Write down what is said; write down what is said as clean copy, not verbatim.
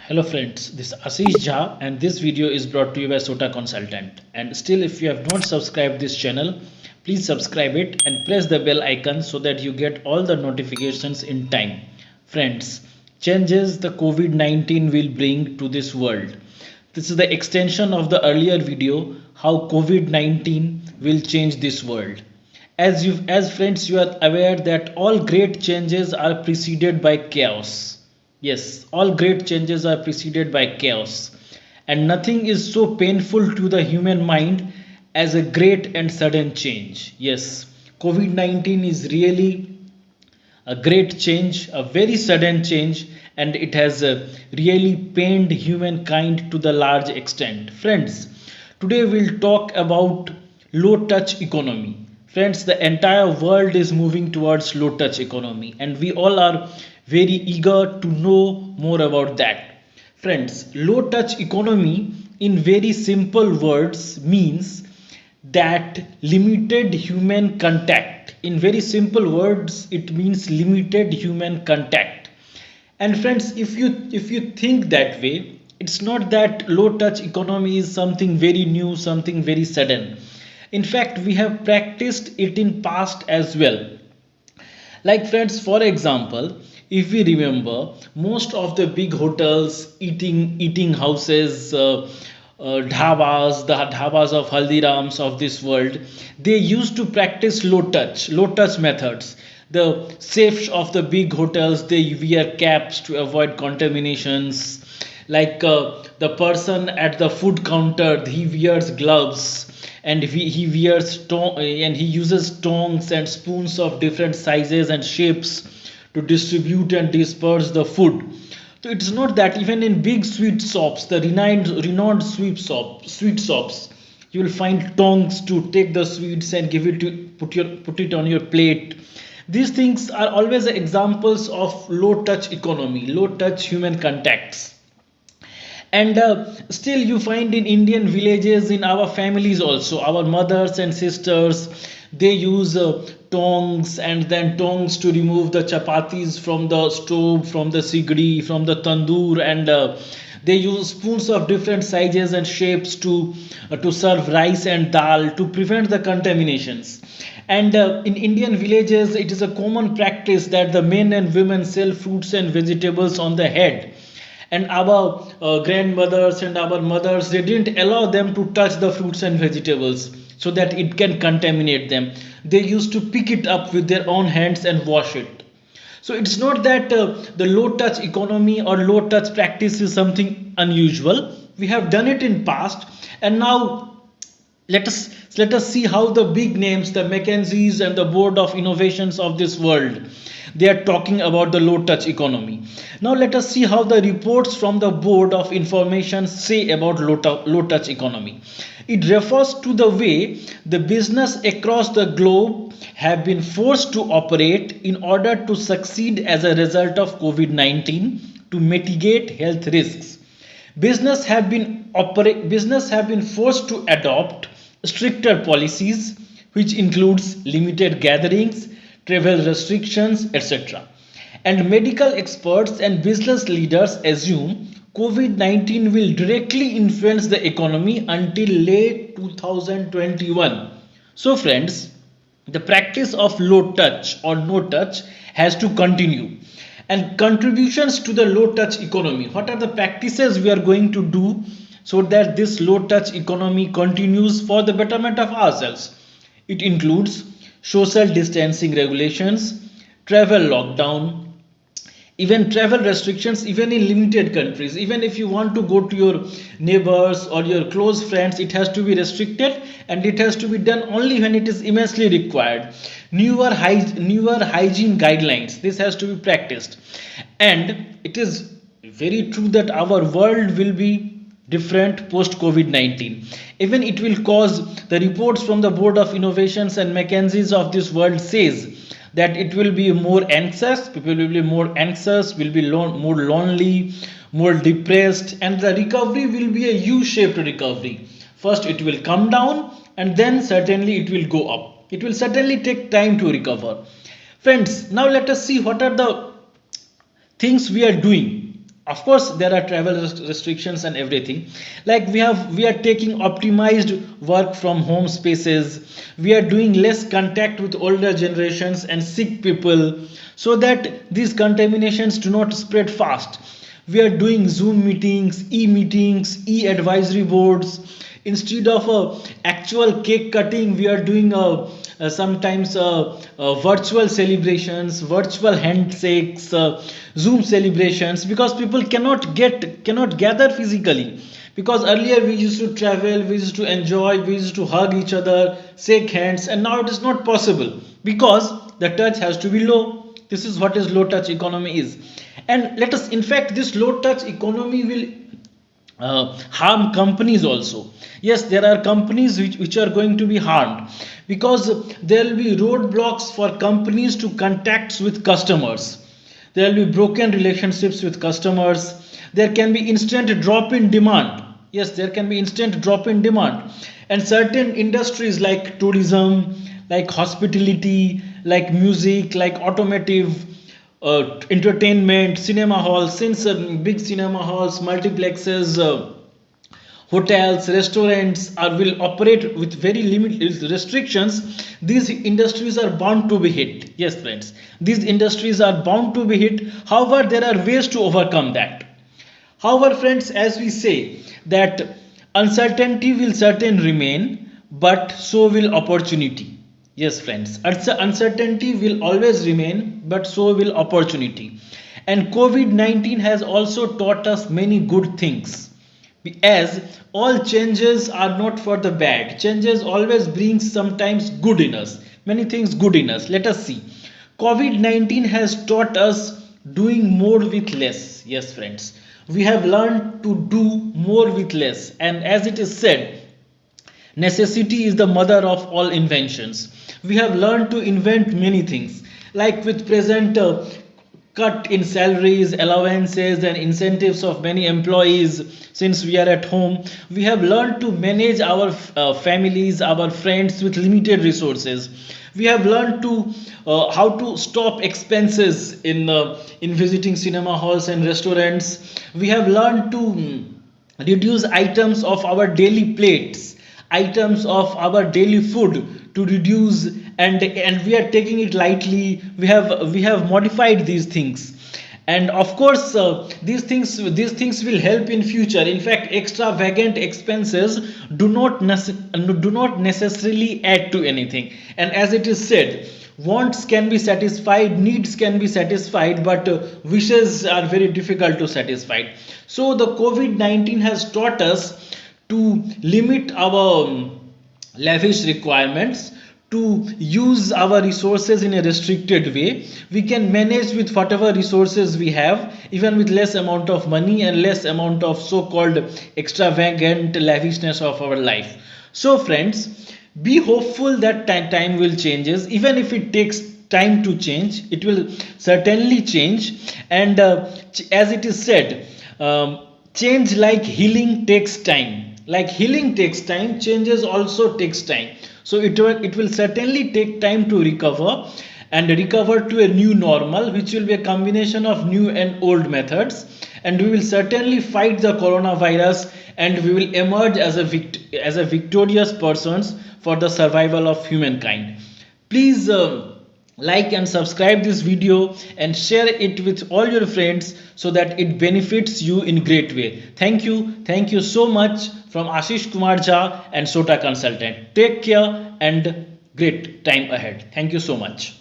Hello friends, this is Ashish Jha and this video is brought to you by Sota Consultant. And still, if you have not subscribed this channel, please subscribe it and press the bell icon so that you get all the notifications in time. Friends, changes the COVID-19 will bring to this world. This is the extension of the earlier video, how COVID-19 will change this world. As friends, you are aware that all great changes are preceded by chaos. Yes, all great changes are preceded by chaos, and nothing is so painful to the human mind as a great and sudden change. Yes, COVID 19 is really a great change, a very sudden change, and it has really pained humankind to the large extent. Friends, today we'll talk about low touch economy. Friends, the entire world is moving towards low touch economy, and we all are very eager to know more about that. Friends, low touch economy in very simple words means that limited human contact. In very simple words, it means limited human contact. And friends, if you think that way, it's not that low touch economy is something very new, something very sudden. In fact, we have practiced it in past as well. Like friends, for example, if we remember, most of the big hotels, eating houses, the dhabas of Haldirams of this world, they used to practice low touch methods. The chefs of the big hotels, they wear caps to avoid contaminations. Like the person at the food counter, he wears gloves, and he uses tongs and spoons of different sizes and shapes to distribute and disperse the food. So it's not that even in big sweet shops, the renowned sweet shops, you will find tongs to take the sweets and give it to put it on your plate. These things are always examples of low touch economy, low touch human contacts. And still you find in Indian villages, in our families also, our mothers and sisters, they use tongs, and then tongs to remove the chapatis from the stove, from the sigdi, from the tandoor, and they use spoons of different sizes and shapes to serve rice and dal to prevent the contaminations. And in Indian villages, it is a common practice that the men and women sell fruits and vegetables on the head, and our grandmothers and our mothers, they didn't allow them to touch the fruits and vegetables so that it can contaminate them. They used to pick it up with their own hands and wash it. So it's not that the low touch economy or low touch practice is something unusual. We have done it in past, and now let us see how the big names, the McKinseys and the board of innovations of this world, they are talking about the low touch economy. Now let us see how the reports from the board of information say about low touch economy. It refers to the way the business across the globe have been forced to operate in order to succeed as a result of COVID-19 to mitigate health risks. Business have been forced to adopt stricter policies, which includes limited gatherings, travel restrictions, etc. And medical experts and business leaders assume COVID-19 will directly influence the economy until late 2021. So friends, the practice of low touch or no touch has to continue. And contributions to the low touch economy, what are the practices we are going to do so that this low touch economy continues for the betterment of ourselves? It includes social distancing regulations, travel lockdown, even travel restrictions, even in limited countries. Even if you want to go to your neighbors or your close friends, it has to be restricted, and it has to be done only when it is immensely required. Newer hygiene guidelines, this has to be practiced. And it is very true that our world will be different post COVID-19. Even it will cause, the reports from the board of innovations and McKinsey's of this world says that it will be more anxious, people will be more anxious, will be more lonely, more depressed, and the recovery will be a U-shaped recovery. First it will come down, and then certainly it will go up. It will certainly take time to recover. Friends, now let us see what are the things we are doing Of course there are travel restrictions and everything. Like we are taking optimized work from home spaces. We are doing less contact with older generations and sick people, so that these contaminations do not spread fast. We are doing Zoom meetings, e-meetings, e-advisory boards. Instead of actual cake cutting, we are doing sometimes virtual celebrations, virtual handshakes, Zoom celebrations, because people cannot gather physically. Because earlier we used to travel, we used to enjoy, we used to hug each other, shake hands, and now it is not possible because the touch has to be low. This is what is low touch economy is. And let us, in fact, this low touch economy will harm companies also. Yes, there are companies which are going to be harmed, because there will be roadblocks for companies to contact with customers. There will be broken relationships with customers. There can be instant drop in demand. Yes, there can be instant drop in demand. And certain industries like tourism, like hospitality, like music, like automotive, entertainment, cinema halls, since big cinema halls, multiplexes, hotels, restaurants are will operate with very limited restrictions. These industries are bound to be hit. Yes, friends, these industries are bound to be hit. However, there are ways to overcome that. However, friends, as we say that uncertainty will certain remain, but so will opportunity. Yes, friends, uncertainty will always remain, but so will opportunity. And COVID 19 has also taught us many good things. As all changes are not for the bad, changes always brings sometimes good in us, many things good in us. Let us see. COVID 19 has taught us doing more with less. Yes, friends, we have learned to do more with less. And as it is said, necessity is the mother of all inventions. We have learned to invent many things, like with present cut in salaries, allowances, and incentives of many employees. Since we are at home, we have learned to manage our families, our friends with limited resources. We have learned to how to stop expenses in visiting cinema halls and restaurants. We have learned to reduce items of our daily plates, items of our daily food, to reduce. And we are taking it lightly. We have modified these things. And of course, these things will help in future. In fact, extravagant expenses do not necessarily add to anything. And as it is said, wants can be satisfied, needs can be satisfied, but wishes are very difficult to satisfy. So the COVID 19 has taught us to limit our lavish requirements, to use our resources in a restricted way. We can manage with whatever resources we have, even with less amount of money and less amount of so-called extravagant lavishness of our life. So friends, be hopeful that time will changes. Even if it takes time to change, it will certainly change. And as it is said, change like healing takes time. Like healing takes time, changes also takes time. So it will certainly take time to recover, and recover to a new normal, which will be a combination of new and old methods. And we will certainly fight the coronavirus, and we will emerge as a victorious persons for the survival of humankind. Please like and subscribe this video and share it with all your friends, so that it benefits you in great way. Thank you so much from Ashish Kumar Jha and Sota Consultant. Take care and great time ahead. Thank you so much.